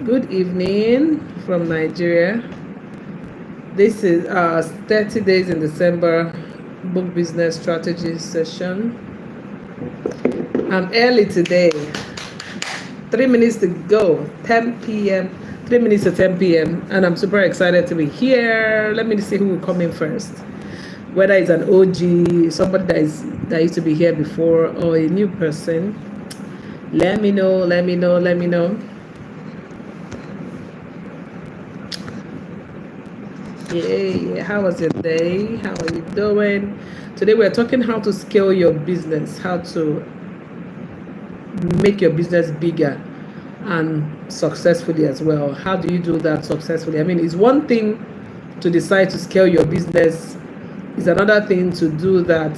Good evening from Nigeria. This is our 30 days in December book business strategy session. I'm early today. 3 minutes to go. 10 p.m. 3 minutes to 10 p.m. And I'm super excited to be here. Let me see who will come in first. Whether it's an OG, somebody that used to be here before, or a new person. Let me know. Yeah. How was your day? How are you doing? Today we're talking how to scale your business, how to make your business bigger and successfully as well. How do you do that successfully? I mean, it's one thing to decide to scale your business, it's another thing to do that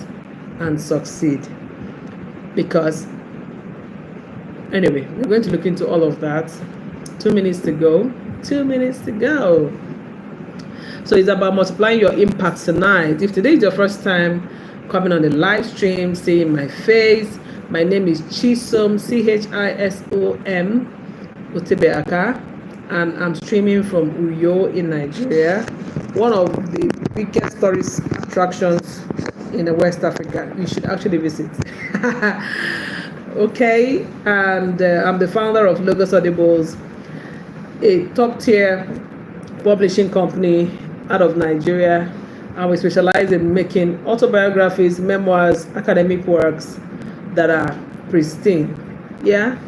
and succeed. Because, anyway, we're going to look into all of that. 2 minutes to go. 2 minutes to go. So it's about multiplying your impact tonight. If today is your first time coming on the live stream, seeing my face, my name is Chisom, Chisom Otebeaka, and I'm streaming from Uyo in Nigeria, one of the biggest tourist attractions in West Africa. You should actually visit. Okay, and I'm the founder of Logos Audibles, a top tier publishing company out of Nigeria, and we specialize in making autobiographies, memoirs, academic works that are pristine. Yeah,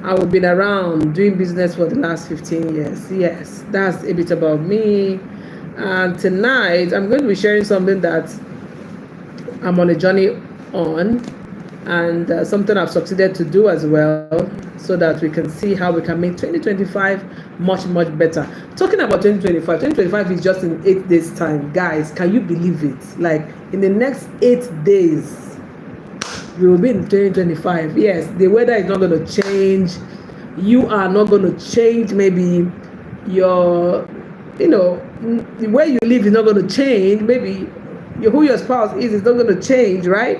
and we've been around doing business for the last 15 years. Yes, that's a bit about me. And tonight I'm going to be sharing something that I'm on a journey on, and something I've succeeded to do as well, so that we can see how we can make 2025 much better. Talking about 2025 is just in 8 days time. Guys, can you believe it? Like, in the next 8 days we will be in 2025. Yes, the weather is not going to change, you are not going to change, maybe your the way you live is not going to change, maybe who your spouse is not going to change, right?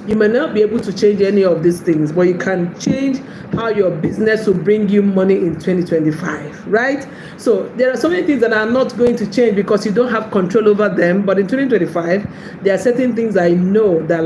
You may not be able to change any of these things, but you can change how your business will bring you money in 2025, right? So there are so many things that are not going to change because you don't have control over them. But in 2025, there are certain things I know that,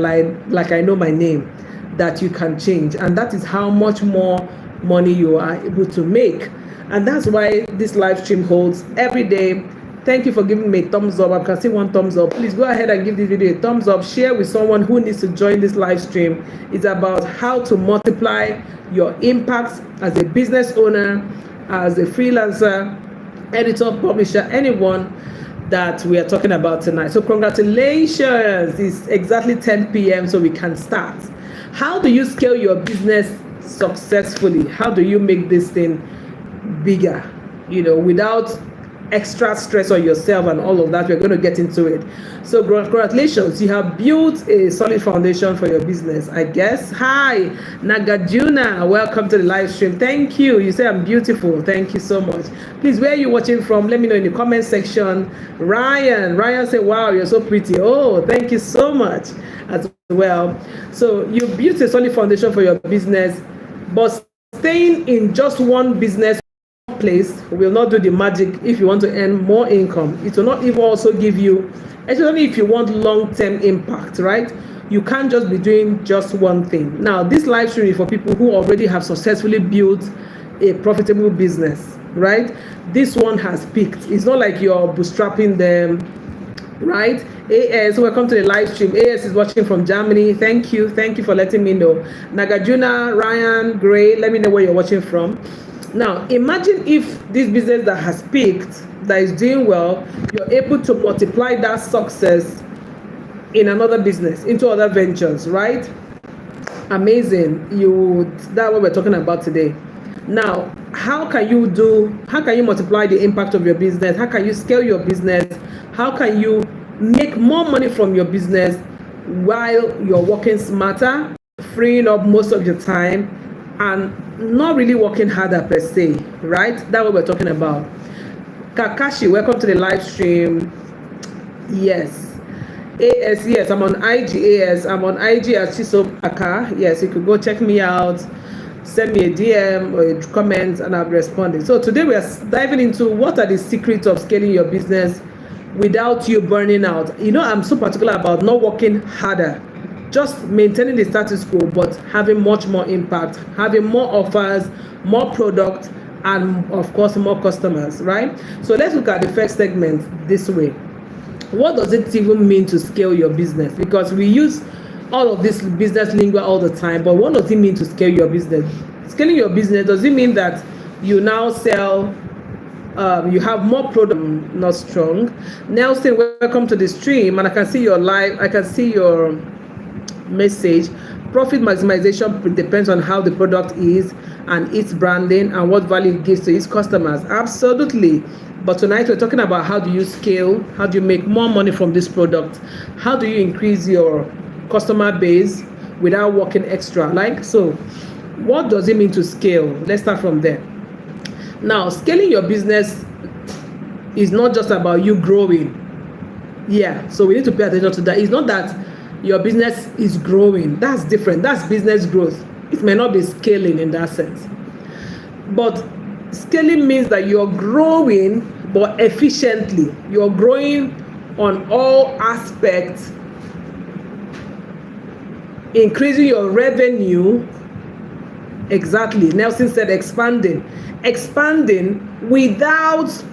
like I know my name, that you can change. And that is how much more money you are able to make. And that's why this live stream holds every day. Thank you for giving me a thumbs up. I can see one thumbs up. Please go ahead and give this video a thumbs up. Share with someone who needs to join this live stream. It's about how to multiply your impact as a business owner, as a freelancer, editor, publisher, anyone that we are talking about tonight. So congratulations. It's exactly 10 p.m. so we can start. How do you scale your business successfully? How do you make this thing bigger, without extra stress on yourself and all of that? We're going to get into it. So congratulations, you have built a solid foundation for your business, I guess. Hi Nagarjuna, welcome to the live stream. Thank you. You say I'm beautiful. Thank you so much. Please, where are you watching from? Let me know in the comment section. Ryan said, wow, you're so pretty. Oh, thank you so much as well. So you built a solid foundation for your business, but staying in just one business place will not do the magic. If you want to earn more income, it will not even also give you, especially if you want long-term impact, right? You can't just be doing just one thing. Now, this live stream is for people who already have successfully built a profitable business, right? This one has peaked. It's not like you're bootstrapping them, right? AS, welcome to the live stream. AS is watching from Germany. Thank you for letting me know. Nagarjuna, Ryan, Gray, let me know where you're watching from. Now, imagine if this business that has peaked, that is doing well, you're able to multiply that success in another business, into other ventures, right? Amazing. That's what we're talking about today. Now, how can you multiply the impact of your business? How can you scale your business? How can you make more money from your business while you're working smarter, freeing up most of your time, and not really working harder per se, right? That's what we're talking about. Kakashi, welcome to the live stream. Yes. AS, yes, I'm on IG. AS, I'm on IG as Chisom Aka. Yes, you could go check me out. send me a DM or a comment and I'll be responding. So today we are diving into what are the secrets of scaling your business without you burning out. I'm so particular about not working harder, just maintaining the status quo, but having much more impact, having more offers, more product, and of course more customers, right? So let's look at the first segment this way. What does it even mean to scale your business? Because we use all of this business lingo all the time, but what does it mean to scale your business? Scaling your business, does it mean that you now sell, you have more product? Not strong. Nelson, welcome to the stream, and I can see your live, I can see your message. Profit maximization depends on how the product is and its branding and what value it gives to its customers. Absolutely. But tonight we're talking about how do you scale, how do you make more money from this product, how do you increase your customer base without working extra. So what does it mean to scale? Let's start from there. Now, scaling your business is not just about you growing. So we need to pay attention to that. It's not that your business is growing. That's different. That's business growth. It may not be scaling in that sense. But scaling means that you're growing, but efficiently. You're growing on all aspects, increasing your revenue. Exactly. Nelson said expanding without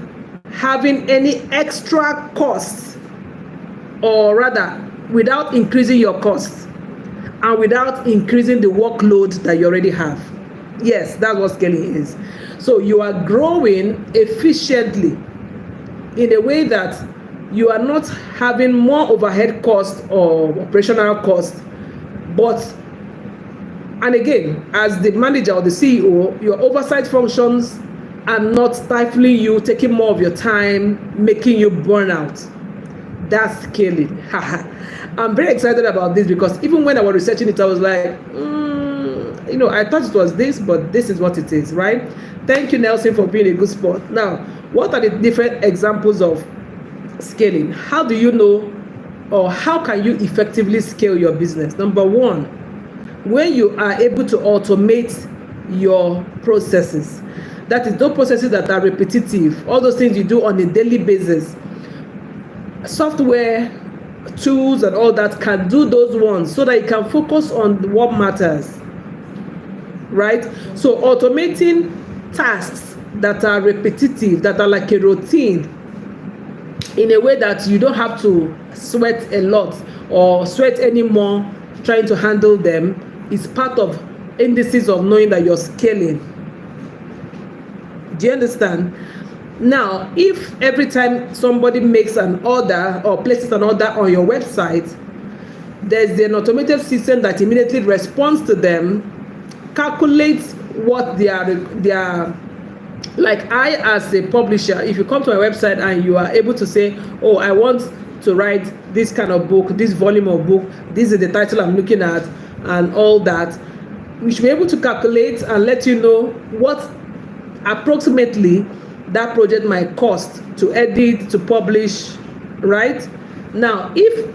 having any extra costs, or rather without increasing your costs and without increasing the workload that you already have. Yes, that's what scaling is. So you are growing efficiently in a way that you are not having more overhead costs or operational costs, and again, as the manager or the CEO, your oversight functions are not stifling you, taking more of your time, making you burn out. That's scaling. I'm very excited about this because even when I was researching it, I was like, I thought it was this, but this is what it is, right? Thank you, Nelson, for being a good sport. Now, what are the different examples of scaling? How do you know, or how can you effectively scale your business? Number one, when you are able to automate your processes. That is, those processes that are repetitive, all those things you do on a daily basis. Software, tools, and all that can do those ones so that you can focus on what matters, right? So automating tasks that are repetitive, that are like a routine, in a way that you don't have to sweat a lot or sweat anymore trying to handle them, is part of indices of knowing that you're scaling. Do you understand? Now, if every time somebody makes an order or places an order on your website, there's an automated system that immediately responds to them, calculates what they are. Like, I, as a publisher, if you come to my website and you are able to say, oh, I want to write this kind of book, this volume of book, this is the title I'm looking at, and all that, we should be able to calculate and let you know what approximately that project might cost to edit, to publish, right? Now, if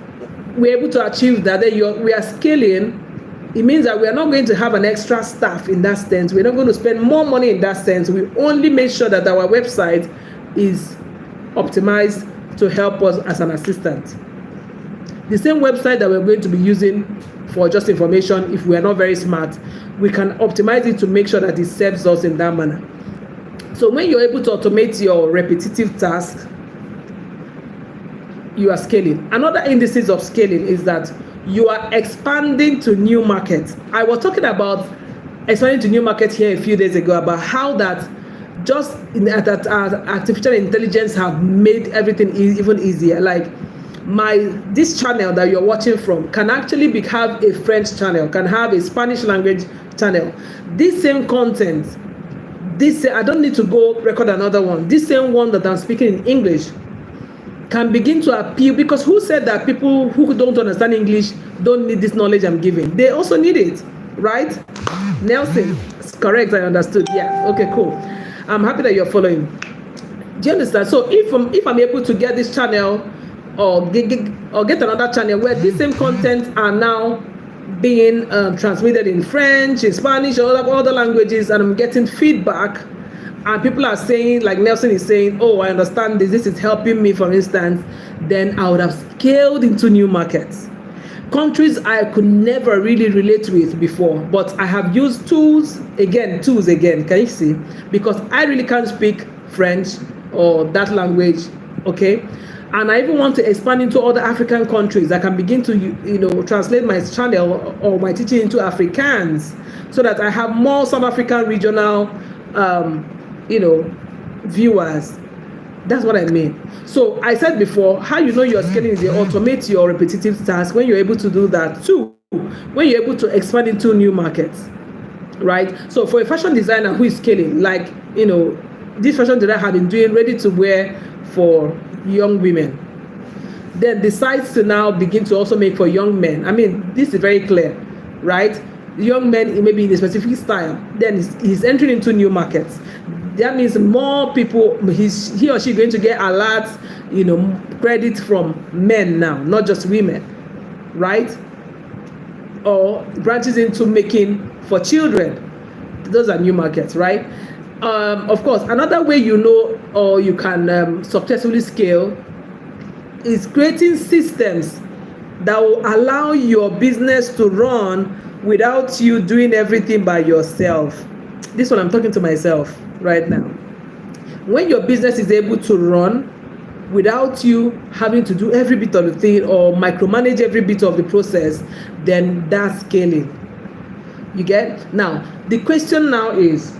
we're able to achieve that, then we are scaling. It means that we are not going to have an extra staff in that sense. We're not going to spend more money in that sense. We only make sure that our website is optimized to help us as an assistant. The same website that we're going to be using for just information, if we are not very smart, we can optimize it to make sure that it serves us in that manner. So when you're able to automate your repetitive tasks, you are scaling. Another indices of scaling is that you are expanding to new markets. I was talking about expanding to new markets here a few days ago, about how that just that artificial intelligence have made everything even easier. Like this channel that you're watching from can actually have a French channel, can have a Spanish language channel. This same content, I don't need to go record another one. This same one that I'm speaking in English can begin to appeal, because who said that people who don't understand English don't need this knowledge I'm giving? They also need it, right? Nelson, it's correct, I understood. Yeah, okay, cool. I'm happy that you're following. Do you understand? So if I'm able to get this channel or get another channel where this same content are now being transmitted in French, in Spanish, or other languages, and I'm getting feedback, and people are saying, like Nelson is saying, oh, I understand this is helping me, for instance, then I would have scaled into new markets. Countries I could never really relate with before, but I have used tools again, can you see? Because I really can't speak French or that language, okay? And I even want to expand into other African countries. I can begin to, translate my channel or my teaching into Afrikaans, so that I have more South African regional, viewers. That's what I mean. So I said before, how you know you're scaling is you automate your repetitive tasks. When you're able to do that too, when you're able to expand into new markets, right? So for a fashion designer who is scaling, like, this fashion designer have been doing ready to wear for young women, then decides to now begin to also make for young men. I mean, this is very clear, right? Young men, maybe in a specific style, then he's entering into new markets. That means more people, he or she going to get a lot, credit from men now, not just women, right? Or branches into making for children. Those are new markets, right? Of course, another way or you can successfully scale is creating systems that will allow your business to run without you doing everything by yourself. This one I'm talking to myself right now. When your business is able to run without you having to do every bit of the thing or micromanage every bit of the process, then that's scaling. You get? Now, the question now is,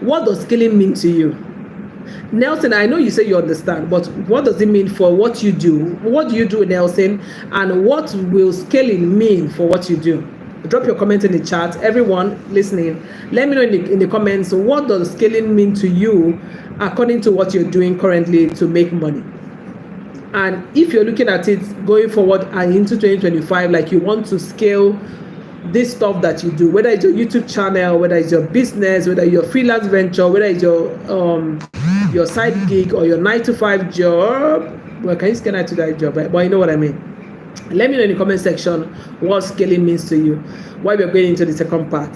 what does scaling mean to you? Nelson, I know you say you understand, but what does it mean for what you do? What do you do, Nelson? And what will scaling mean for what you do? Drop your comment in the chat. Everyone listening, let me know in the comments, what does scaling mean to you according to what you're doing currently to make money? And if you're looking at it going forward and into 2025, like you want to scale this stuff that you do, whether it's your YouTube channel, whether it's your business, whether it's your freelance venture, whether it's your side gig or your 9-to-5 job. Well, can you scale 9-to-5 job? But you know what I mean. Let me know in the comment section what scaling means to you, why we're going into the second part.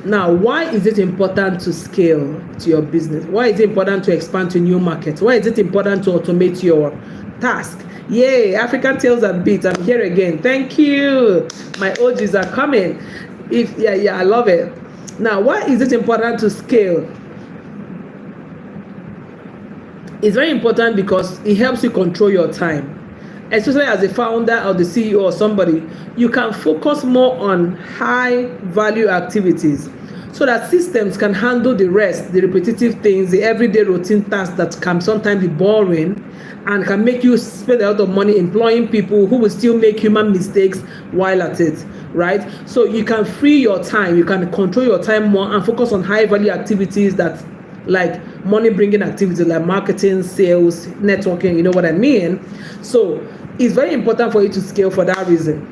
Now, why is it important to scale to your business? Why is it important to expand to new markets? Why is it important to automate your task? Yay, African Tales and Beats, I'm here again. Thank you. My OGs are coming. I love it. Now, why is it important to scale? It's very important because it helps you control your time. Especially as a founder or the CEO or somebody, you can focus more on high value activities so that systems can handle the rest, the repetitive things, the everyday routine tasks that can sometimes be boring and can make you spend a lot of money employing people who will still make human mistakes while at it, right? So you can free your time, you can control your time more and focus on high value activities that like money bringing activities like marketing, sales, networking, you know what I mean? So it's very important for you to scale for that reason.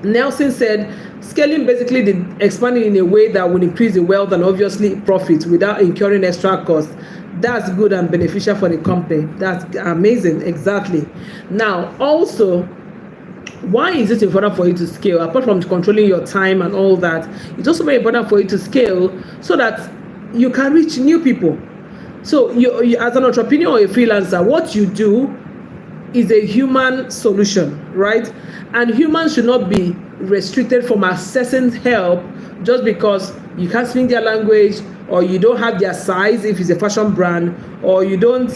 Nelson said, scaling basically the expanding in a way that will increase the wealth and obviously profit without incurring extra costs. That's good and beneficial for the company. That's amazing. Exactly. Now, also, why is it important for you to scale? Apart from controlling your time and all that, it's also very important for you to scale so that you can reach new people. So you as an entrepreneur or a freelancer, what you do is a human solution, right? And humans should not be restricted from accessing help just because you can't speak their language or you don't have their size if it's a fashion brand, or you don't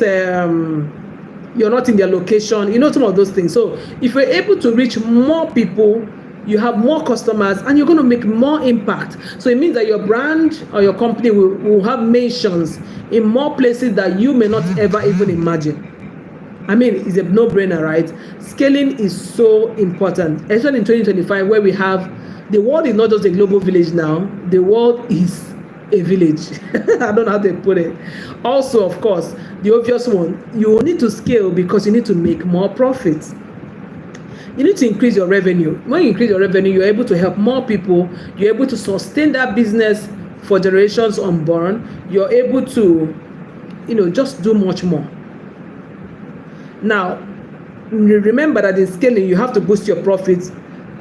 you're not in their location, some of those things. So if you're able to reach more people, you have more customers and you're going to make more impact. So it means that your brand or your company will have mentions in more places that you may not ever even imagine. I mean, it's a no-brainer, right? Scaling is so important, especially in 2025, where we have, the world is not just a global village now, the world is a village. I don't know how to put it. Also, of course, the obvious one, you will need to scale because you need to make more profits. You need to increase your revenue. When you increase your revenue, you're able to help more people. You're able to sustain that business for generations unborn. You're able to, just do much more. Now, remember that in scaling, you have to boost your profits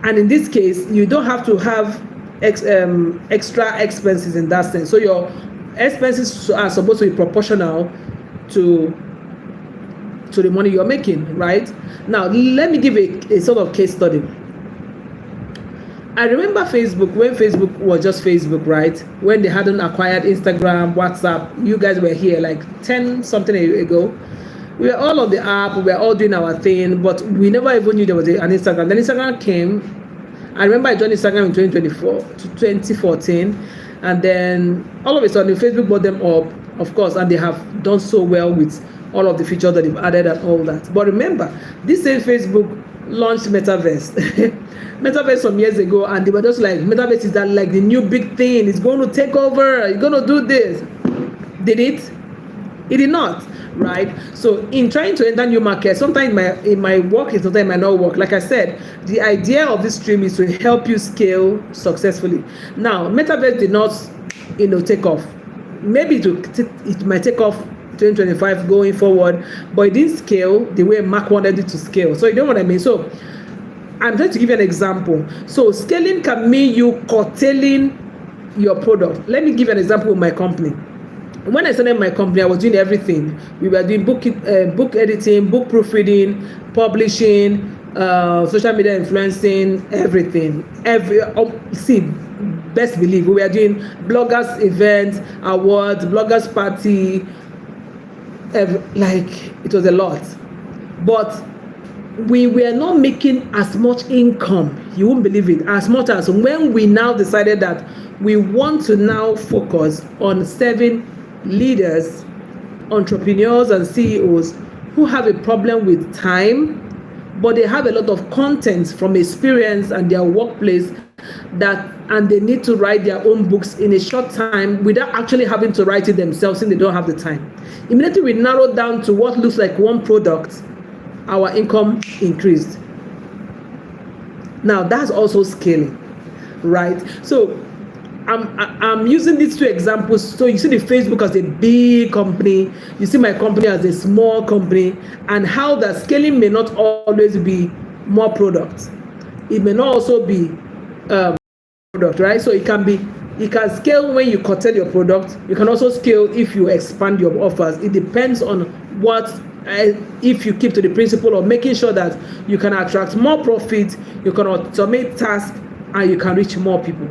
And in this case, you don't have to have extra expenses in that sense. So your expenses are supposed to be proportional to the money you're making, right? Now, let me give a sort of case study. I remember Facebook, when Facebook was just Facebook, right? When they hadn't acquired Instagram, WhatsApp. You guys were here like 10 something ago. We were all on the app, we were all doing our thing, but we never even knew there was an Instagram. Then Instagram came. I remember I joined Instagram in 2014, and then all of a sudden Facebook brought them up, of course, and they have done so well with all of the features that they've added and all that. But remember, this same Facebook launched Metaverse. Metaverse some years ago, and they were just like, Metaverse is that like the new big thing, it's going to take over, it's going to do this. Did it? It did not, right? So in trying to enter new markets, sometimes it might work, sometimes it might not work. Like I said, the idea of this stream is to help you scale successfully. Now, Metaverse did not, take off. Maybe it might take off 2025 going forward, but it didn't scale the way Mark wanted it to scale. So you know what I mean? So I'm trying to give you an example. So scaling can mean you curtailing your product. Let me give you an example of my company. When I started my company, I was doing everything. We were doing book editing, book proofreading, publishing, social media influencing, everything. Best believe we were doing bloggers events, awards, bloggers party. It was a lot, but we were not making as much income, you won't believe it, as much as when we now decided that we want to now focus on serving leaders, entrepreneurs and CEOs who have a problem with time, but they have a lot of content from experience and their workplace and they need to write their own books in a short time without actually having to write it themselves since they don't have the time. Immediately we narrowed down to what looks like one product, our income increased. Now that's also scaling, right? So I'm using these two examples. So you see the Facebook as a big company, you see my company as a small company, and how the scaling may not always be more products. It may not also be product, right? So it can scale when you curtail your product. You can also scale if you expand your offers. It depends on if you keep to the principle of making sure that you can attract more profit, you can automate tasks, and you can reach more people,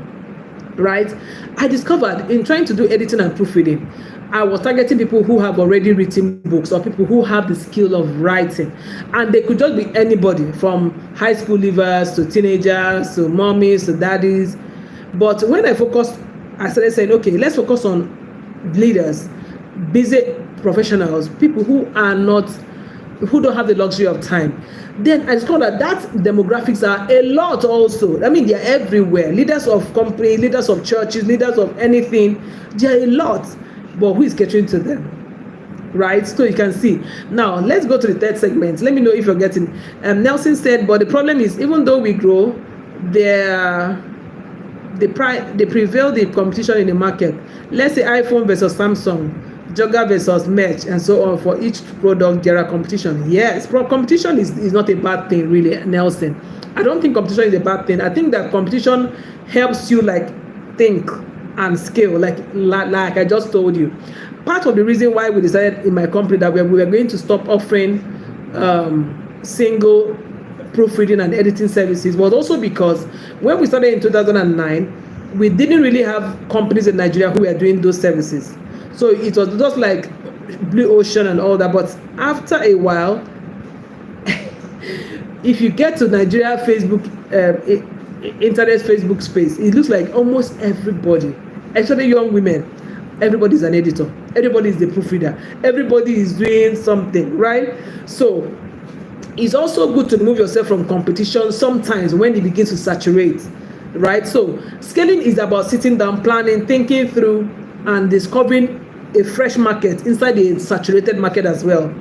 right? I discovered in trying to do editing and proofreading, I was targeting people who have already written books or people who have the skill of writing, and they could just be anybody from high school leavers to teenagers to mommies to daddies. But when I started saying, okay, let's focus on leaders, busy professionals, people who don't have the luxury of time. Then I discovered that demographics are a lot also. I mean, they're everywhere. Leaders of companies, leaders of churches, leaders of anything, they're a lot. But who is catering to them? Right? So you can see. Now, let's go to the third segment. Let me know if you're getting. Nelson said, but the problem is, even though we grow, they prevail the competition in the market. Let's say iPhone versus Samsung, jogger versus merch, and so on. For each product, there are competition. Yes, competition is not a bad thing, really, Nelson. I don't think competition is a bad thing. I think that competition helps you think and scale, like I just told you. Part of the reason why we decided in my company that we were going to stop offering single proofreading and editing services was also because when we started in 2009, we didn't really have companies in Nigeria who were doing those services. So it was just like Blue Ocean and all that. But after a while, if you get to Nigeria Facebook, internet Facebook space, it looks like almost everybody, especially young women, everybody's an editor, everybody is the proofreader, everybody is doing something, right? So it's also good to remove yourself from competition sometimes when it begins to saturate, right? So scaling is about sitting down, planning, thinking through, and discovering a fresh market inside the saturated market as well.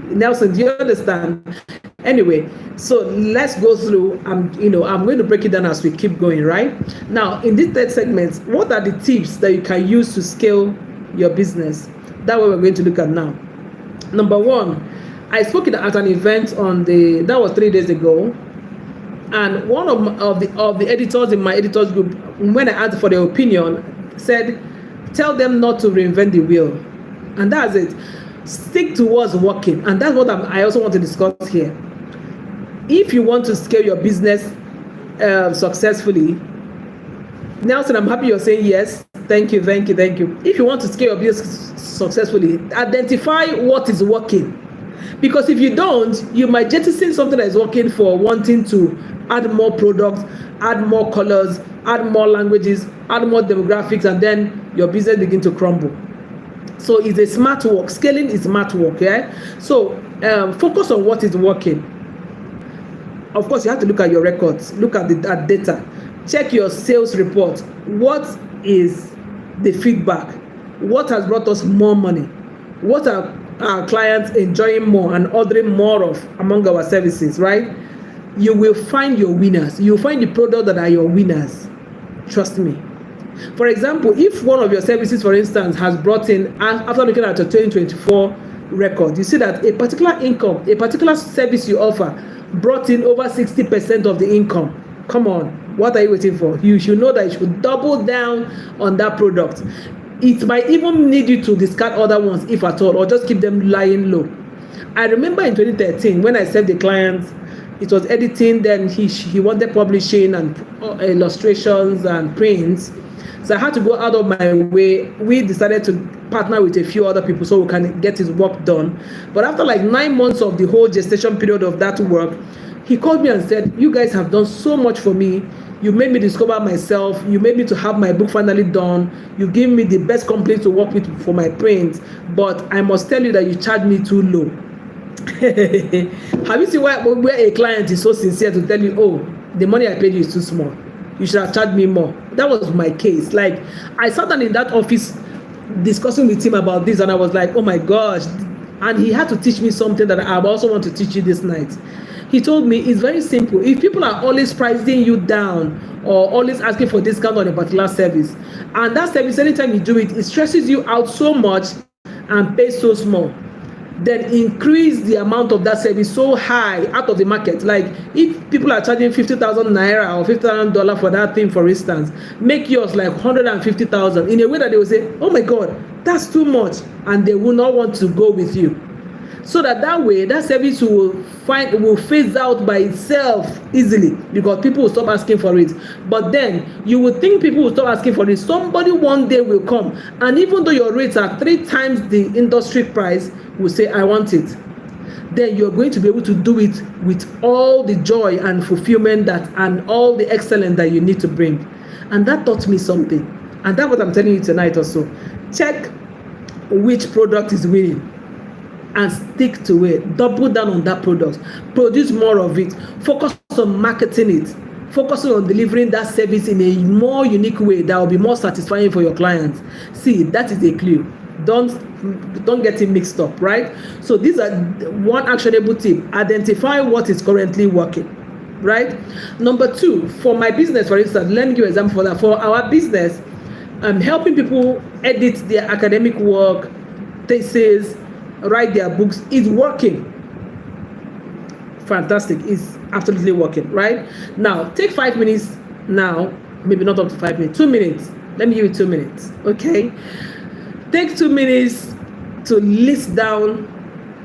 Nelson, do you understand? Anyway, so let's go through. I'm going to break it down as we keep going, right? Now, in this third segment, what are the tips that you can use to scale your business? That's what we're going to look at now. Number one, I spoke at an event that was 3 days ago. And one of the editors in my editors group, when I asked for their opinion, said, tell them not to reinvent the wheel. And that's it. Stick to what's working. And that's what I also want to discuss here. If you want to scale your business successfully, Nelson, I'm happy you're saying yes. Thank you. If you want to scale your business successfully, identify what is working. Because if you don't, you might jettison something that is working for wanting to add more products, add more colors, add more languages, add more demographics, and then your business begin to crumble. So it's a smart work. Scaling is smart work, yeah? So focus on what is working. Of course, you have to look at your records, look at the data, check your sales report. What is the feedback? What has brought us more money? What are our clients enjoying more and ordering more of among our services, right? You will find your winners. You'll find the products that are your winners. Trust me. For example, if one of your services, for instance, has brought in, after looking at your 2024 record, you see that a particular income, a particular service you offer brought in over 60% of the income. Come on, what are you waiting for? You should know that you should double down on that product. It might even need you to discard other ones, if at all, or just keep them lying low. I remember in 2013, when I served the client, it was editing, then he wanted publishing and illustrations and prints. So I had to go out of my way. We decided to partner with a few other people so we can get his work done. But after like 9 months of the whole gestation period of that work, he called me and said, you guys have done so much for me. You made me discover myself. You made me to have my book finally done. You gave me the best company to work with for my print. But I must tell you that you charged me too low. Have you seen where a client is so sincere to tell you, oh, the money I paid you is too small. You should have charged me more. That was my case. Like, I sat down in that office discussing with him about this, and I was like, oh my gosh. And he had to teach me something that I also want to teach you this night. He told me it's very simple. If people are always pricing you down or always asking for discount on a particular service, and that service, anytime you do it, it stresses you out so much and pays so small, then increase the amount of that service so high out of the market. Like, if people are charging 50,000 naira or $50,000 for that thing, for instance, make yours like 150,000 in a way that they will say, oh my God, that's too much, and they will not want to go with you. So that way, that service will phase out by itself easily, because people will stop asking for it. But then you would think people will stop asking for it. Somebody one day will come, and even though your rates are 3 times the industry price, will say, I want it. Then you're going to be able to do it with all the joy and fulfillment and all the excellence that you need to bring. And that taught me something. And that's what I'm telling you tonight also. Check which product is winning and stick to it. Double down on that product. Produce more of it. Focus on marketing it. Focusing on delivering that service in a more unique way that will be more satisfying for your clients. See, that is a clue. Don't get it mixed up, right? So these are one actionable tip. Identify what is currently working, right? Number 2, for my business, for instance, let me give you an example for that. For our business, I'm helping people edit their academic work, thesis, write their books. It's working. Fantastic. It's absolutely working, right? Now, take 5 minutes now, maybe not up to 5 minutes, 2 minutes. Let me give you 2 minutes, okay? Take 2 minutes to list down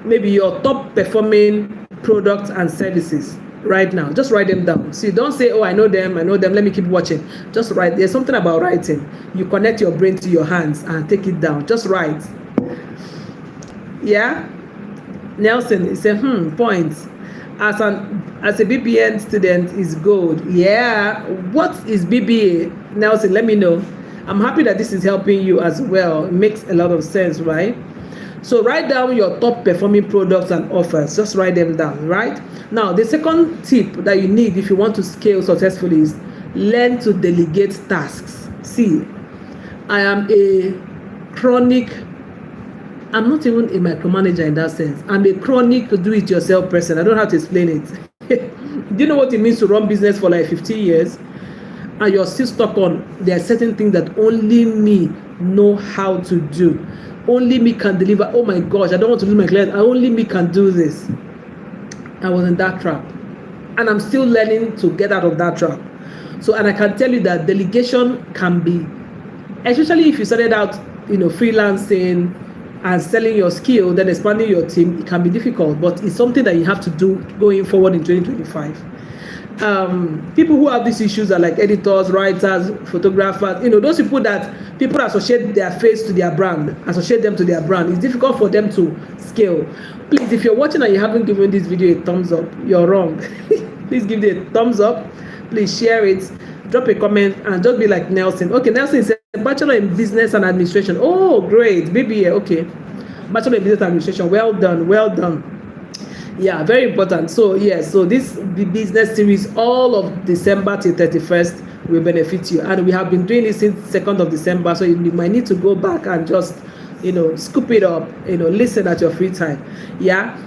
maybe your top performing products and services right now. Just write them down. See, don't say, oh, I know them, let me keep watching. Just write. There's something about writing. You connect your brain to your hands and take it down. Just write. Yeah? Nelson, he said, points. As a BBN student is gold. Yeah. What is BBA? Nelson, let me know. I'm happy that this is helping you as well. It makes a lot of sense, right? So write down your top performing products and offers. Just write them down, right? Now, the second tip that you need if you want to scale successfully is learn to delegate tasks. See, I am I'm not even a micromanager in that sense. I'm a chronic do-it-yourself person. I don't have to explain it. Do you know what it means to run business for like 15 years? And you're still stuck on, there are certain things that only me know how to do. Only me can deliver. Oh my gosh, I don't want to lose my client. Only me can do this. I was in that trap. and I'm still learning to get out of that trap. So, and I can tell you that delegation can be, especially if you started out, freelancing and selling your skill, then expanding your team, it can be difficult, but it's something that you have to do going forward in 2025. People who have these issues are like editors, writers, photographers, those people that people associate their face to their brand, associate them to their brand. It's difficult for them to scale. Please, if you're watching and you haven't given this video a thumbs up, you're wrong. Please give it a thumbs up. Please share it, drop a comment, and just be like Nelson. Okay, Nelson is a Bachelor in Business and Administration. Oh, great, BBA. Okay, Bachelor in Business and Administration. Well done, well done. Yeah, very important. So yes, so this business series, all of December till 31st, will benefit you, and we have been doing this since 2nd of December. So you might need to go back and just scoop it up, listen at your free time. Yeah.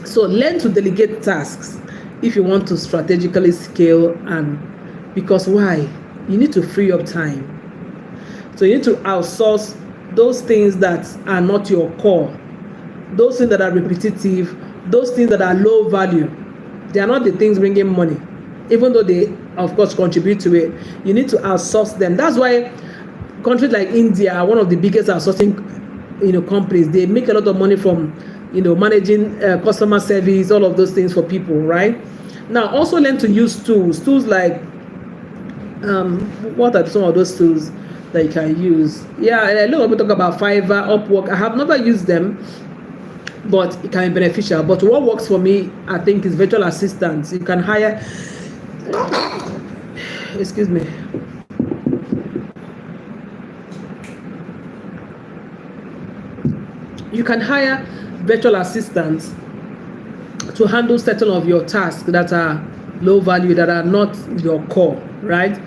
So learn to delegate tasks if you want to strategically scale, and because why? You need to free up time. So you need to outsource those things that are not your core, those things that are repetitive, those things that are low value. They are not the things bringing money, even though they of course contribute to it. You need to outsource them. That's why countries like India are one of the biggest outsourcing companies. They make a lot of money from managing customer service, all of those things for people, right? Now also learn to use tools like what are some of those tools that you can use? Yeah, a lot of people talk about Fiverr, Upwork. I have never used them, but it can be beneficial. But what works for me, I think, is virtual assistants. You can hire excuse me. You can hire virtual assistants to handle certain of your tasks that are low value, that are not your core, right?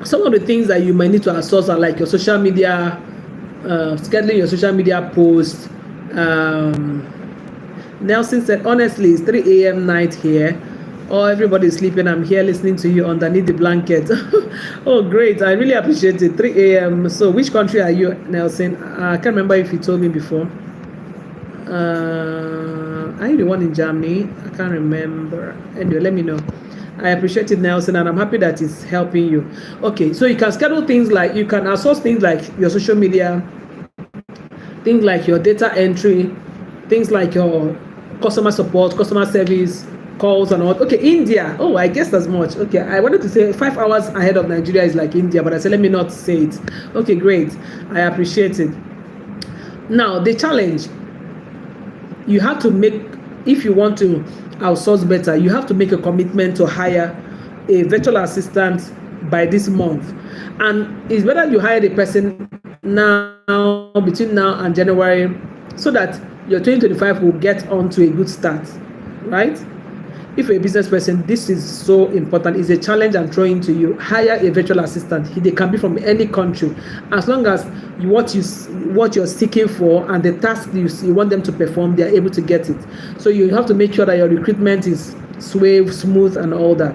Some of the things that you might need to outsource are like your social media, scheduling your social media posts. Nelson said, honestly, it's 3 a.m. night here. Oh, everybody's sleeping. I'm here listening to you underneath the blanket. Oh, great. I really appreciate it. 3 a.m. So which country are you, Nelson? I can't remember if you told me before. Are you the one in Germany? I can't remember. Anyway, let me know. I appreciate it, Nelson, and I'm happy that it's helping you. Okay, so you can schedule things like, you can outsource things like your social media, things like your data entry, things like your customer support, customer service, calls and all. Okay, India. Oh, I guess as much. Okay, I wanted to say 5 hours ahead of Nigeria is like India, but I said let me not say it. Okay, great. I appreciate it. Now, the challenge, you have to make, if you want to outsource better, you have to make a commitment to hire a virtual assistant by this month. And it's better you hire the person now, between now and January, so that your 2025 will get on to a good start, right? If you're a business person, this is so important. It's a challenge I'm throwing to you. Hire a virtual assistant. They can be from any country, as long as what you're seeking for and the task you want them to perform, they're able to get it. So you have to make sure that your recruitment is smooth and all that.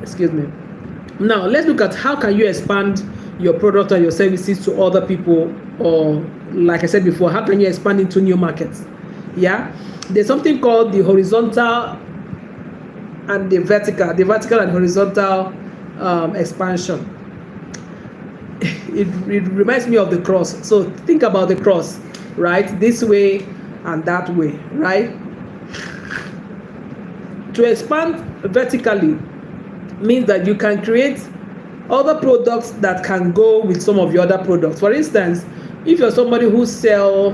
Excuse me. Now let's look at how can you expand your product or your services to other people, or like I said before, how can you expand into new markets? Yeah. There's something called the horizontal and the vertical and horizontal expansion. It reminds me of the cross. So think about the cross, right? This way and that way, right? To expand vertically means that you can create other products that can go with some of your other products. For instance, if you're somebody who sell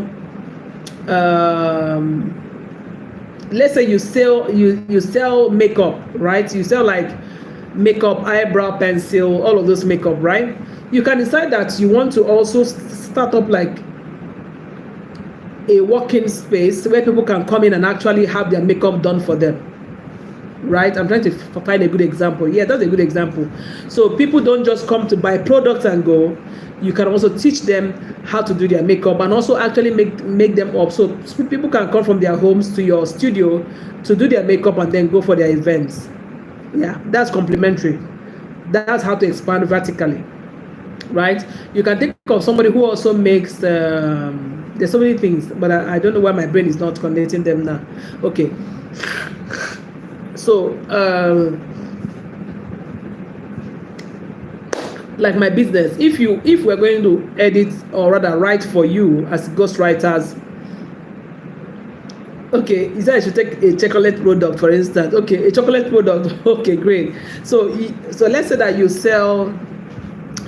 let's say you sell makeup, right? You sell like makeup, eyebrow pencil, all of those makeup, right? You can decide that you want to also start up like a working space where people can come in and actually have their makeup done for them, right? I'm trying to find a good example. Yeah, that's a good example. So people don't just come to buy products and go. You can also teach them how to do their makeup and also actually make them up. So people can come from their homes to your studio to do their makeup and then go for their events. Yeah, that's complementary. That's how to expand vertically, right? You can think of somebody who also makes There's so many things, but I don't know why my brain is not connecting them now. Okay. So, like my business, if we're going to edit or rather write for you as ghostwriters, okay, you said I should take a chocolate product, for instance. Okay, a chocolate product. Okay, great. So let's say that you sell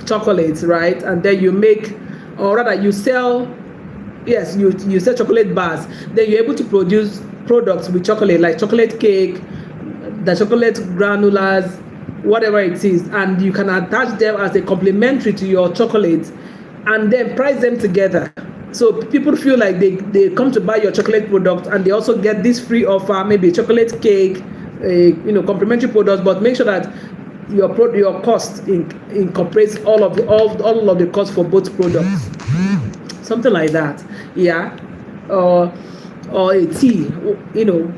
chocolates, right? And then you make, or rather you sell, yes, you sell chocolate bars. Then you're able to produce products with chocolate, like chocolate cake, the chocolate granulas, whatever it is, and you can attach them as a complementary to your chocolate and then price them together. So people feel like they come to buy your chocolate product and they also get this free offer, maybe a chocolate cake, complimentary products, but make sure that your cost incorporates all of the cost for both products. Something like that. Yeah. Or a tea,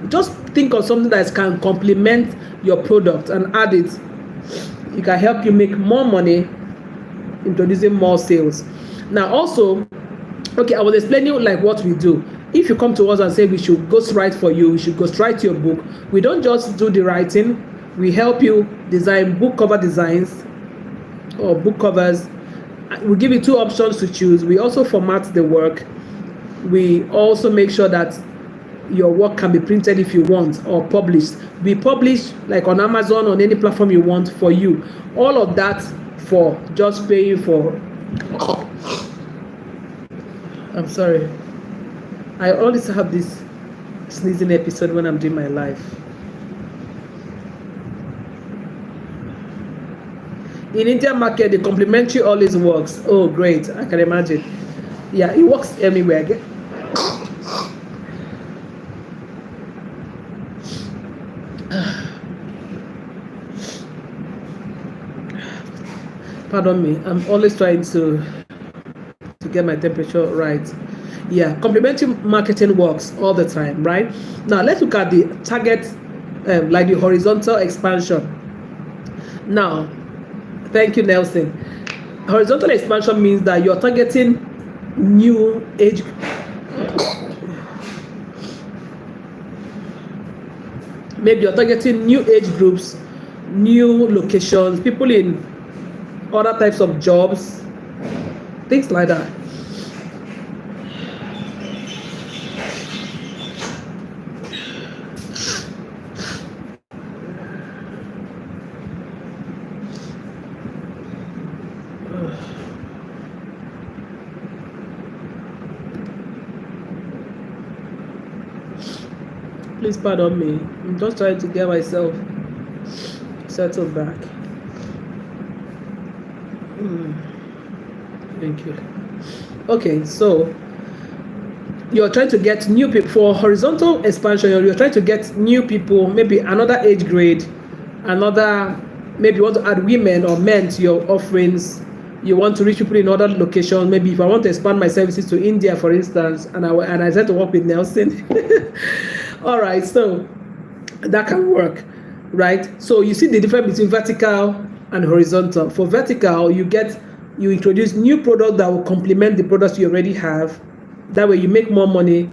just think of something that can complement your product and add it. It can help you make more money, introducing more sales. Now also, okay, I was explaining like what we do. If you come to us and say we should ghostwrite for you, we should ghostwrite your book, we don't just do the writing, we help you design book cover designs or book covers. We give you 2 options to choose. We also format the work. We also make sure that your work can be printed if you want, or published. We publish like on Amazon, on any platform you want for you. All of that for just paying for. I'm sorry. I always have this sneezing episode when I'm doing my live. In Indian market, the complimentary always works. Oh, great. I can imagine. Yeah, it works everywhere. Pardon me. I'm always trying to get my temperature right. Yeah, complementary marketing works all the time, right? Now let's look at the target, like the horizontal expansion. Now, thank you, Nelson. Horizontal expansion means that you're targeting new age. Maybe you're targeting new age groups, new locations, people in other types of jobs, things like that. Please pardon me. I'm just trying to get myself settled back. Thank you. Okay, so you're trying to get new people for horizontal expansion. You're trying to get new people, maybe another age grade, maybe you want to add women or men to your offerings. You want to reach people in other locations. Maybe if I want to expand my services to India, for instance, and I said to work with Nelson. All right, so that can work, right? So you see the difference between vertical and horizontal. For vertical, you introduce new product that will complement the products you already have. That way you make more money.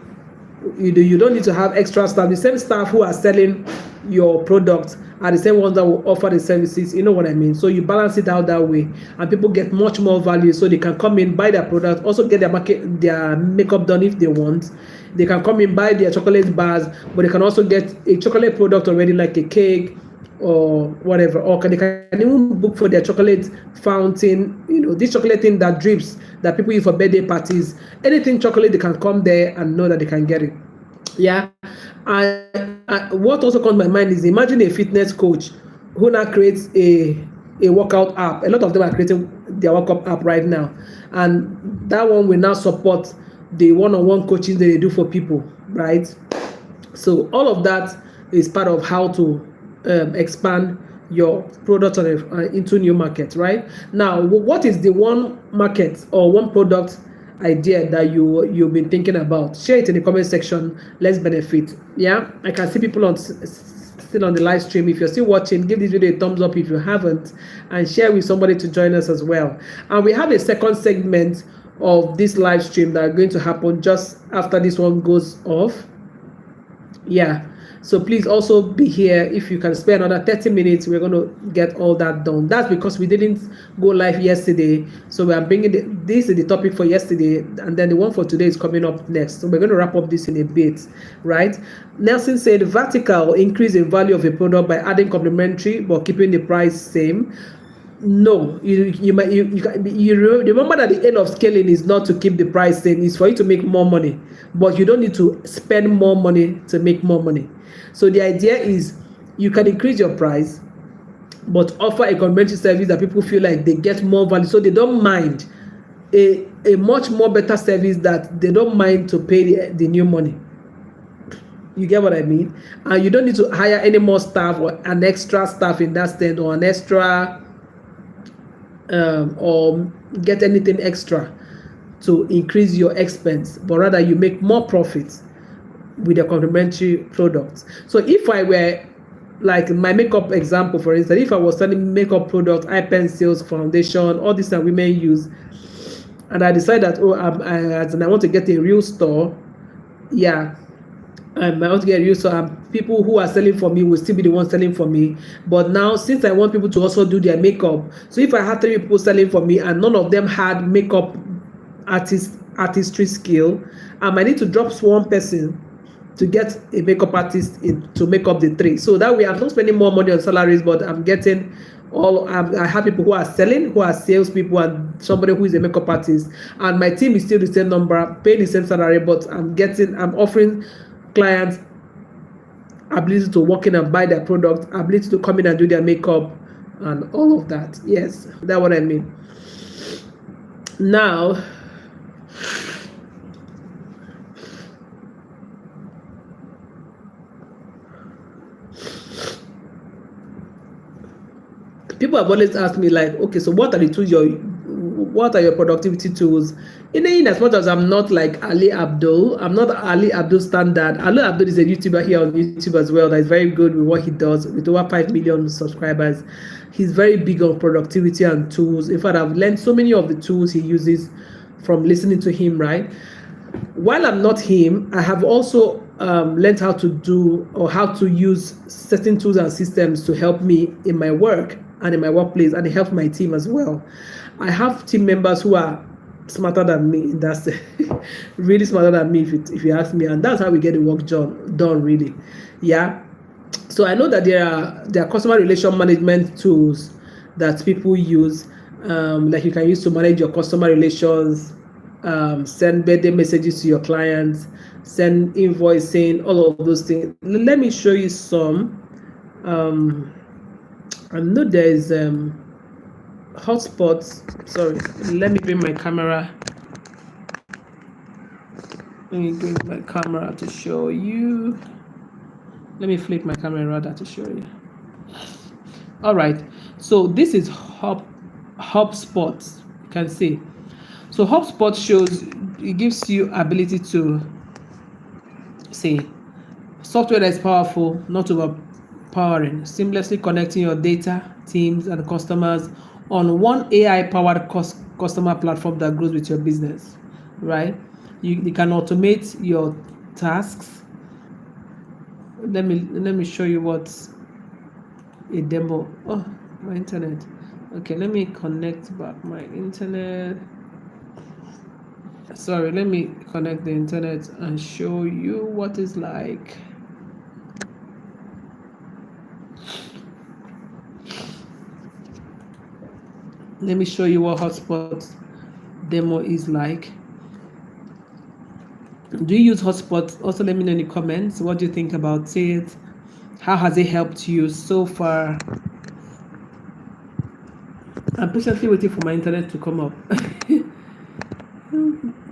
You don't need to have extra staff. The same staff who are selling your product are the same ones that will offer the services. You know what I mean? So you balance it out that way, and people get much more value. So they can come in, buy their product, also get their makeup done if they want. They can come in, buy their chocolate bars, but they can also get a chocolate product already, like a cake or whatever. Or they can even book for their chocolate fountain. This chocolate thing that drips that people use for birthday parties. Anything chocolate, they can come there and know that they can get it. Yeah. What also comes to my mind is, imagine a fitness coach who now creates a workout app. A lot of them are creating their workout app right now, and that one will now support the one-on-one coaching that they do for people, right? So all of that is part of how to expand your product into new markets, right? Now, what is the one market or one product idea that you've been thinking about? Share it in the comment section. Let's benefit. Yeah, I can see people still on the live stream. If you're still watching, give this video a thumbs up if you haven't, and share with somebody to join us as well. And we have a second segment of this live stream that are going to happen just after this one goes off. Yeah, so please also be here. If you can spare another 30 minutes, we're going to get all that done. That's because we didn't go live yesterday, so we are bringing this is the topic for yesterday, and then the one for today is coming up next. So we're going to wrap up this in a bit, right? Nelson said vertical increase the value of a product by adding complementary but keeping the price same. No, you remember that the aim of scaling is not to keep the price same, it's for you to make more money, but you don't need to spend more money to make more money. So the idea is you can increase your price but offer a complementary service that people feel like they get more value, so they don't mind a much more better service that they don't mind to pay the new money. You get what I mean? And you don't need to hire any more staff or an extra staff in that stand, or an extra or get anything extra to increase your expense, but rather you make more profits with your complementary products. So if I were, like my makeup example, for instance, if I was selling makeup products, eye pencils, foundation, all these that women use, and I decide that I want to get a real store, yeah, I want to get a real store, people who are selling for me will still be the ones selling for me. But now, since I want people to also do their makeup, so if I had 3 people selling for me and none of them had makeup artistry skill, I might need to drop one person to get a makeup artist to make up the 3. So that way I'm not spending more money on salaries, but I'm getting I have people who are selling, who are salespeople, and somebody who is a makeup artist, and my team is still the same number, paying the same salary, but I'm offering clients ability to walk in and buy their product, ability to come in and do their makeup, and all of that. Yes, that's what I mean. Now, people have always asked me, like, okay, so what are the tools what are your productivity tools? In as much as I'm not like Ali Abdul, I'm not Ali Abdul standard. Ali Abdul is a YouTuber here on YouTube as well that is very good with what he does, with over 5 million subscribers. He's very big on productivity and tools. In fact, I've learned so many of the tools he uses from listening to him, right? While I'm not him, I have also learned how to do or how to use certain tools and systems to help me in my work and in my workplace, and it helps my team as well. I have team members who are smarter than me. That's really smarter than me, if you ask me, and that's how we get the work done really. Yeah. So I know that there are customer relation management tools that people use, like you can use to manage your customer relations, send birthday messages to your clients, send invoicing, all of those things. Let me show you some. I know there is hotspots. Sorry, let me bring my camera. Let me bring my camera to show you. Let me flip my camera rather to show you. All right, so this is HubSpot. You can see. So HubSpot it gives you ability to say software that is powerful, not overpowering, seamlessly connecting your data, teams, and customers on one AI-powered customer platform that grows with your business, right? You can automate your tasks. Let me show you what's a demo. Oh, my internet. Okay, let me connect back my internet. Sorry, let me connect the internet and show you what it's like. Let me show you what Hotspot demo is like. Do you use Hotspot? Also, let me know in the comments. What do you think about it? How has it helped you so far? I'm patiently waiting for my internet to come up.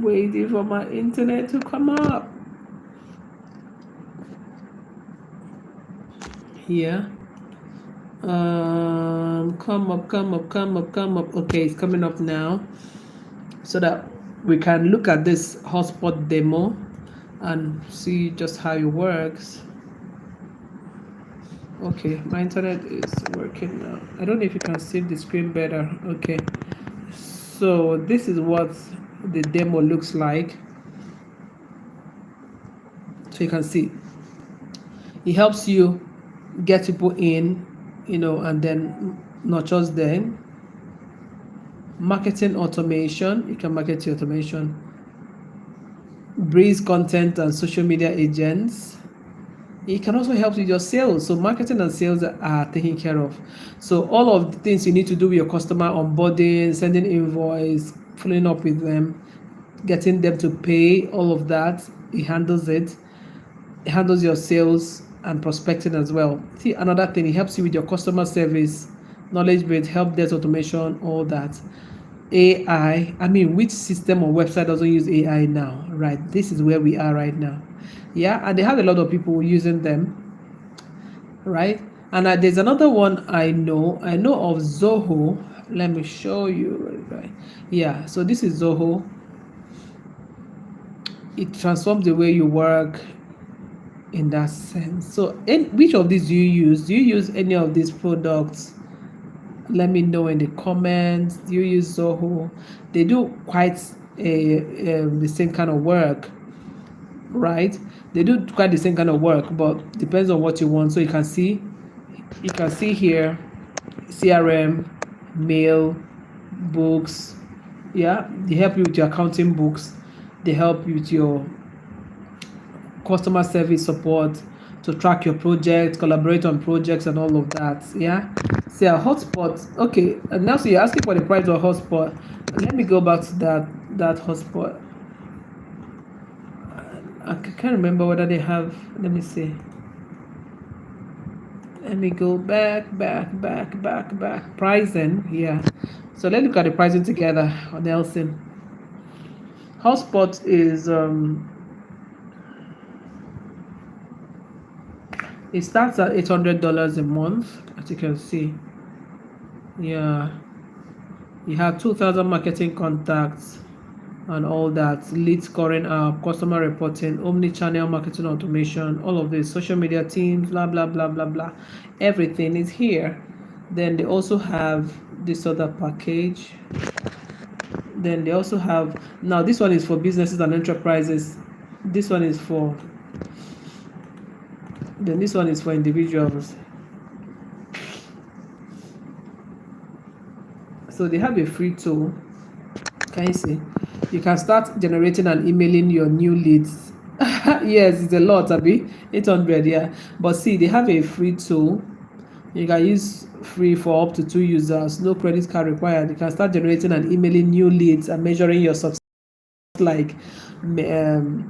Waiting for my internet to come up. Here. Come up. Okay, it's coming up now. So that we can look at this hotspot demo and see just how it works. Okay, my internet is working now. I don't know if you can see the screen better. Okay, so this is what the demo looks like. So you can see it helps you get people in, and then not just then. Marketing automation, you can market your automation. Breeze content and social media agents. It can also help with your sales. So marketing and sales are taken care of. So all of the things you need to do with your customer, onboarding, sending invoice, following up with them, getting them to pay, all of that, it handles it. It handles your sales and prospecting as well. See, another thing, it helps you with your customer service, knowledge base, help desk automation, all that. AI, I mean, which system or website doesn't use AI now, right? This is where we are right now. Yeah, and they have a lot of people using them, right? And there's another one I know of, Zoho. Let me show you, right? Yeah, so this is Zoho. It transforms the way you work in that sense. So which of these do you use? Do you use any of these products? Let me know in the comments. Do you use Zoho? They do quite the same kind of work, right? They do quite the same kind of work, but depends on what you want. So you can see here CRM, mail, books. Yeah, they help you with your accounting books. They help you with your customer service support, to track your project, collaborate on projects and all of that. Yeah. See a hotspot. Okay, and now so you're asking for the price of hotspot. Let me go back to that hotspot. I can't remember whether they have. Let me see. Let me go back. Pricing. Yeah. So let's look at the pricing together on Nelson. Hotspot is it starts at $800 a month, as you can see. Yeah, you have 2,000 marketing contacts and all that, lead scoring app, customer reporting, omni-channel marketing automation, all of this, social media teams, blah blah blah blah blah, everything is here. Then they also have this other package. Then they also have, now this one is for businesses and enterprises, this one is for, then this one is for individuals. So they have a free tool. Can you see? You can start generating and emailing your new leads. Yes, it's a lot, Abby. 800, yeah. But see, they have a free tool. You can use free for up to 2 users. No credit card required. You can start generating and emailing new leads and measuring your success, like MailChimp,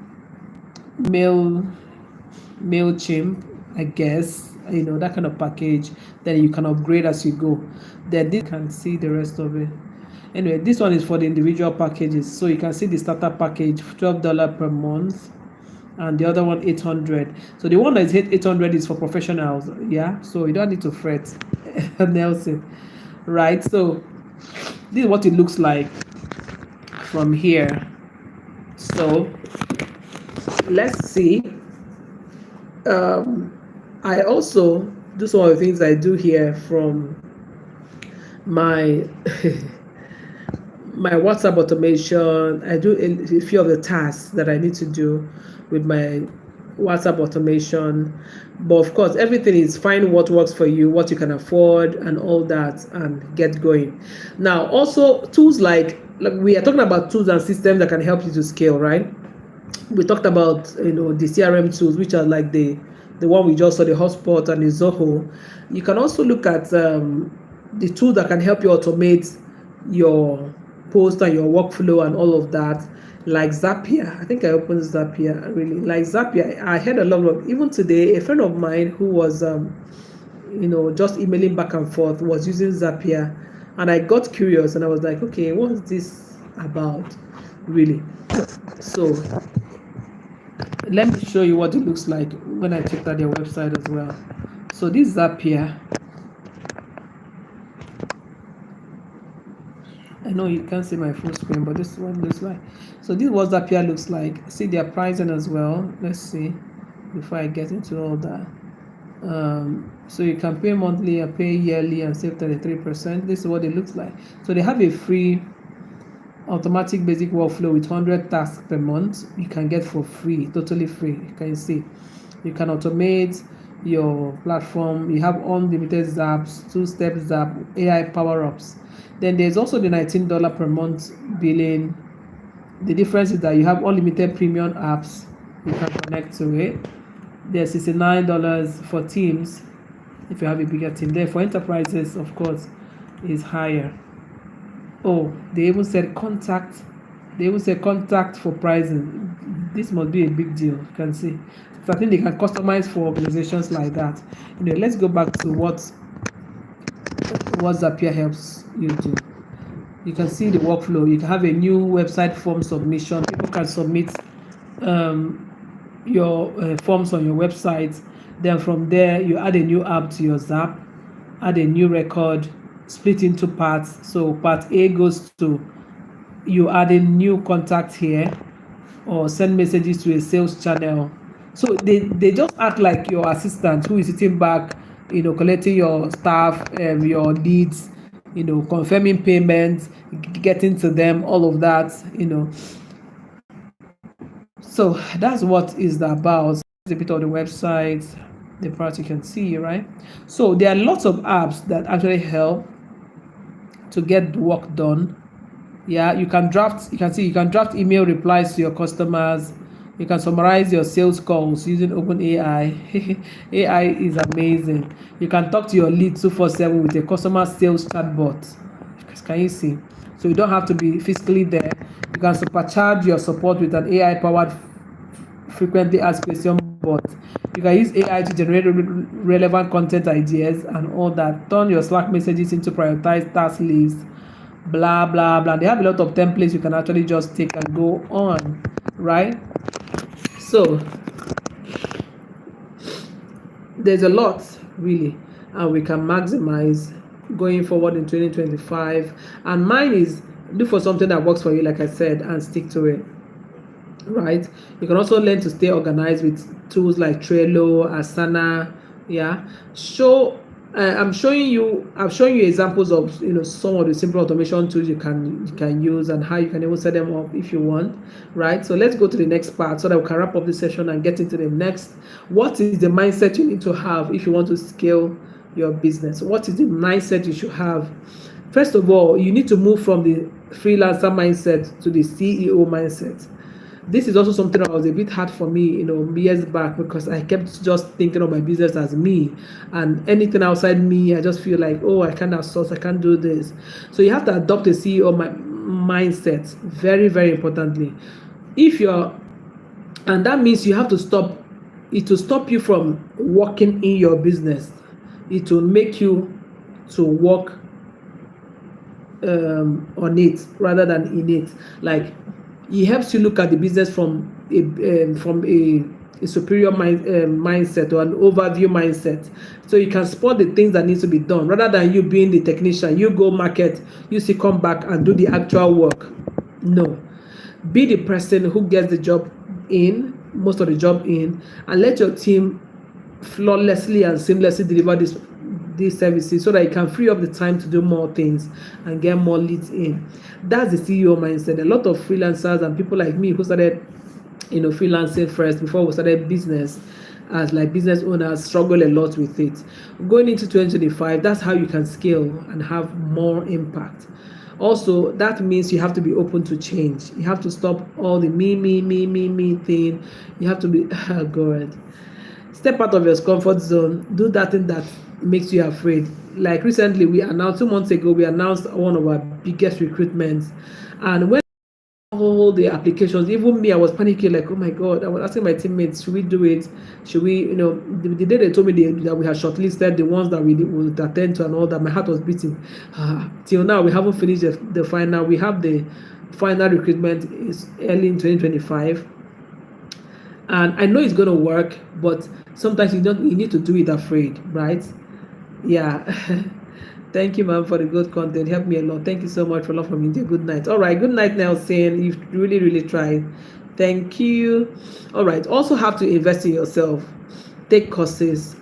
I guess, that kind of package. Then you can upgrade as you go. Then this can see the rest of it. Anyway, this one is for the individual packages. So you can see the starter package, $12 per month, and the other one 800. So the one that is 800 is for professionals. Yeah, so you don't need to fret. Nelson, right? So this is what it looks like from here. So let's see. I also do some of the things I do here from my my WhatsApp automation. I do a few of the tasks that I need to do with my WhatsApp automation. But of course, everything is find what works for you, what you can afford, and all that, and get going. Now, also tools like we are talking about tools and systems that can help you to scale, right? We talked about the CRM tools, which are like the one we just saw, the Hotspot and the Zoho. You can also look at the tool that can help you automate your post and your workflow and all of that, like Zapier. I think I opened Zapier, really like Zapier. I had a lot of, even today, a friend of mine who was just emailing back and forth was using Zapier, and I got curious and I was like, okay, what's this about really? So let me show you what it looks like when I checked out their website as well. So this Zapier, I know you can't see my full screen, but this one looks like. So this is what Zapier looks like. See their pricing as well. Let's see before I get into all that. So you can pay monthly or pay yearly and save 33%. This is what it looks like. So they have a free automatic basic workflow with 100 tasks per month. You can get for free, totally free. You can see you can automate your platform. You have unlimited zaps, two-step zap, AI power-ups. Then there's also the $19 per month billing. The difference is that you have unlimited premium apps you can connect to it. There's $69 for teams if you have a bigger team. There for enterprises, of course, is higher. Oh, they even said contact. They even said contact for pricing. This must be a big deal. You can see. So I think they can customize for organizations like that. Let's go back to what Zapier helps you do. You can see the workflow. You can have a new website form submission. People can submit your forms on your website. Then from there, you add a new app to your Zap, add a new record, split into parts. So part A goes to you add a new contact here, or send messages to a sales channel. So they just act like your assistant who is sitting back, collecting your staff, your leads, confirming payments, getting to them, all of that, So that's what is about. A bit of the website, the part you can see, right? So there are lots of apps that actually help to get the work done. Yeah, you can draft email replies to your customers. You can summarize your sales calls using OpenAI. AI is amazing. You can talk to your lead 247 with a customer sales chatbot. Can you see? So you don't have to be physically there. You can supercharge your support with an AI powered frequently asked question bot. You can use AI to generate relevant content ideas and all that. Turn your Slack messages into prioritized task lists. Blah blah blah. They have a lot of templates you can actually just take and go on, right? So there's a lot really, and we can maximize going forward in 2025. And mine is look for something that works for you, like I said, and stick to it, right? You can also learn to stay organized with tools like Trello, Asana. Yeah, I'm showing you examples of some of the simple automation tools you can use and how you can even set them up if you want, right? So let's go to the next part so that we can wrap up this session and get into the next. What is the mindset you need to have if you want to scale your business? What is the mindset you should have? First of all, you need to move from the freelancer mindset to the CEO mindset. This is also something that was a bit hard for me, years back, because I kept just thinking of my business as me, and anything outside me, I just feel like, oh, I can't outsource, I can't do this. So you have to adopt a CEO mindset, very, very importantly. And that means you have to stop. It will stop you from working in your business. It will make you to work on it rather than in it. Like, it helps you look at the business from a superior mindset or an overview mindset, so you can spot the things that needs to be done rather than you being the technician. You go market, you see, come back and do the actual work. No, be the person who gets the job in, most of the job in, and let your team flawlessly and seamlessly deliver these services so that you can free up the time to do more things and get more leads in. That's the CEO mindset. A lot of freelancers and people like me who started freelancing first before we started business as like business owners struggle a lot with it. Going into 2025, that's how you can scale and have more impact. Also, that means you have to be open to change. You have to stop all the me thing. You have to be God. Step out of your comfort zone. Do that thing that makes you afraid. Like recently, 2 months ago, we announced one of our biggest recruitments, and when all the applications, even me, I was panicking, like, oh my god. I was asking my teammates, should we do it? Should we, the day they told me that we had shortlisted the ones that we would attend to and all that, my heart was beating. Till now, we haven't finished the final. We have the final recruitment is early in 2025. And I know it's going to work, but sometimes you need to do it afraid, right? Yeah. Thank you, ma'am, for the good content. Help me a lot. Thank you so much for love from India. Good night. All right. Good night, Nelson. You've really, really tried. Thank you. All right. Also have to invest in yourself. Take courses.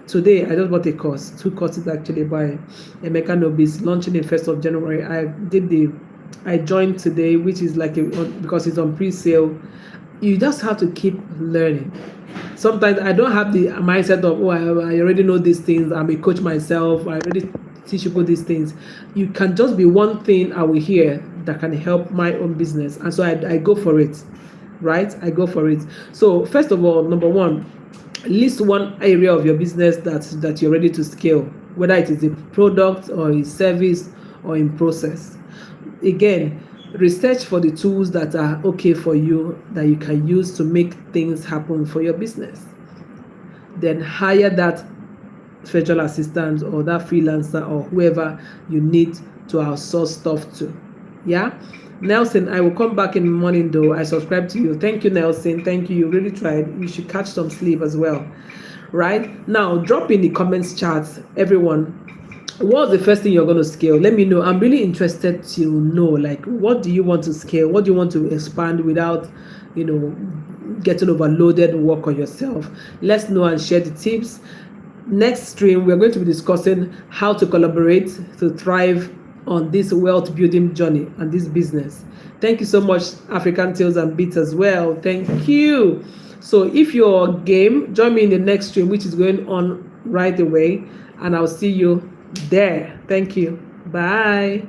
Today, I just bought a course. 2 courses actually by Emeka Nobis, launching the 1st of January. I did the I joined today, which is like because it's on pre-sale. You just have to keep learning. Sometimes I don't have the mindset of, oh, I already know these things, I'm a coach myself, I already teach people these things. You can just be one thing I will hear that can help my own business, and so I go for it, right? I go for it. So first of all, number one, list one area of your business that you're ready to scale, whether it is a product or a service or in process. Again, research for the tools that are okay for you, that you can use to make things happen for your business. Then hire that virtual assistant or that freelancer or whoever you need to outsource stuff to. Yeah. Nelson, I will come back in the morning though. I subscribe to you. Thank you, Nelson. Thank you. You really tried. You should catch some sleep as well. Right now, drop in the comments charts, everyone. What's the first thing you're going to scale? Let me know. I'm really interested to know, like, what do you want to scale? What do you want to expand without, getting overloaded work on yourself? Let's know and share the tips. Next stream, we're going to be discussing how to collaborate to thrive on this wealth building journey and this business. Thank you so much, African Tales and Beats as well. Thank you. So if you're game, join me in the next stream, which is going on right away, and I'll see you there. Thank you. Bye.